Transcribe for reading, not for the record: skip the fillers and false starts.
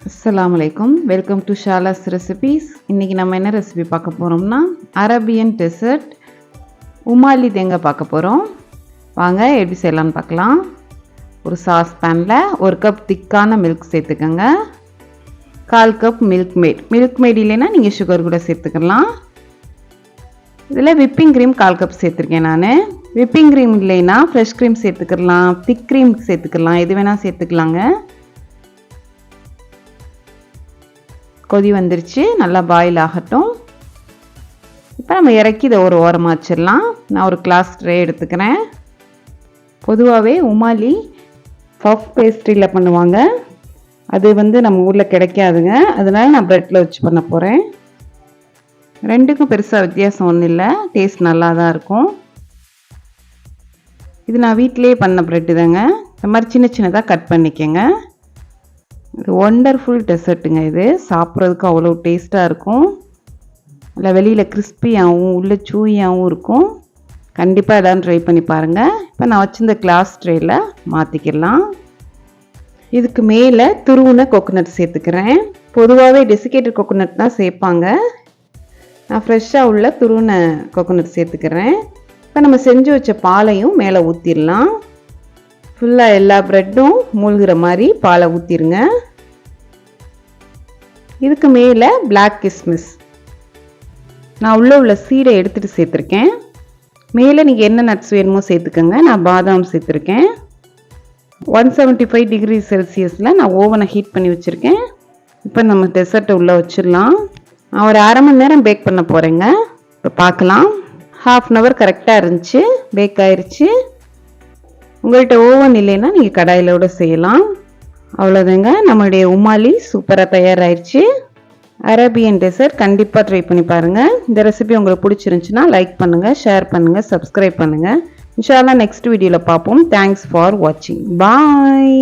அஸ்ஸலாமுஅலைக்கும். Welcome to Shala's recipes. இன்றைக்கி நம்ம என்ன ரெசிபி பார்க்க போகிறோம்னா அரபியன் டெசர்ட் உமாலி தேங்காய் பார்க்க போகிறோம். வாங்க எப்படி செய்யலான்னு பார்க்கலாம். ஒரு சாஸ் பேனில் 1 கப் திக்கான மில்க் சேர்த்துக்கோங்க. 1/4 கப் மில்க் மேட் இல்லைன்னா நீங்கள் சுகர் கூட சேர்த்துக்கலாம். இதில் விப்பிங் க்ரீம் 1/4 கப் சேர்த்துருக்கேன் நான். விப்பிங் க்ரீம் இல்லைன்னா ஃப்ரெஷ் க்ரீம் சேர்த்துக்கலாம், திக் க்ரீம் சேர்த்துக்கலாம், எது வேணால் சேர்த்துக்கலாங்க. கொதி வந்துருச்சு, நல்லா பாயில் ஆகட்டும். இப்போ நம்ம இறக்கி இதை ஒரு ஓரமாக வச்சிடலாம். நான் ஒரு கிளாஸ் ட்ரே எடுத்துக்கிறேன். பொதுவாகவே உமாலி பஃப் பேஸ்ட்ரியில் பண்ணுவாங்க. அது நம்ம ஊரில் கிடைக்காதுங்க. அதனால் நான் ப்ரெட்டில் வச்சு பண்ண போகிறேன். ரெண்டுக்கும் பெருசாக வித்தியாசம் ஒன்றும் இல்லை, டேஸ்ட் நல்லா தான் இருக்கும். இது நான் வீட்டிலே பண்ண ப்ரெட்டு தாங்க. இந்த மாதிரி சின்ன சின்னதாக கட் பண்ணிக்கோங்க. இது ஒண்டர்ஃபுல் டெசர்ட்டுங்க. இது சாப்பிட்றதுக்கு அவ்வளோ டேஸ்ட்டாக இருக்கும். இல்லை வெளியில் கிறிஸ்பியாகவும் உள்ளே சூயாகவும் இருக்கும். கண்டிப்பாக எல்லோரும் ட்ரை பண்ணி பாருங்கள். இப்போ நான் வச்சுருந்த கிளாஸ் ட்ரேயில் மாற்றிக்கலாம். இதுக்கு மேலே துருவின கோகோனட் சேர்த்துக்கிறேன். பொதுவாகவே டெசிகேட்டட் கோகோனட் தான் சேர்ப்பாங்க. நான் ஃப்ரெஷ்ஷாக உள்ள துருவின கோகோனட் சேர்த்துக்கிறேன். இப்போ நம்ம செஞ்சு வச்ச பாலையும் மேலே ஊற்றிடலாம். ஃபுல்லாக எல்லா ப்ரெட்டும் மூழ்கிற மாதிரி பாலை ஊற்றிடுங்க. இதுக்கு மேலே பிளாக் கிஸ்மிஸ் நான் உள்ள சீடை எடுத்துகிட்டு சேர்த்துருக்கேன். மேலே நீங்கள் என்ன நட்ஸ் வேணுமோ சேர்த்துக்கோங்க. நான் பாதாம் சேர்த்துருக்கேன். 175 டிகிரி செல்சியஸில் நான் ஓவனை ஹீட் பண்ணி வச்சுருக்கேன். இப்போ நம்ம டெசர்ட்டை உள்ளே வச்சிடலாம். நான் ஒரு 1/2 மணி நேரம் பேக் பண்ண போகிறேங்க. இப்போ பார்க்கலாம். 1/2 அன் ஹவர் கரெக்டாக இருந்துச்சு, பேக் ஆயிடுச்சு. உங்கள்கிட்ட ஓவன் இல்லைன்னா நீங்கள் கடாயிலோடு செய்யலாம். அவ்வளோதாங்க, நம்மளுடைய உமாலி சூப்பராக தயாராகிடுச்சு. அரபியன் டெசர்ட் கண்டிப்பாக ட்ரை பண்ணி பாருங்கள். இந்த ரெசிபி உங்களுக்கு பிடிச்சிருந்துச்சுன்னா லைக் பண்ணுங்கள், ஷேர் பண்ணுங்கள், சப்ஸ்கிரைப் பண்ணுங்கள். இன்ஷா அல்லாஹ் நெக்ஸ்ட் வீடியோவில் பார்ப்போம். தேங்க்ஸ் ஃபார் வாட்சிங். பாய்.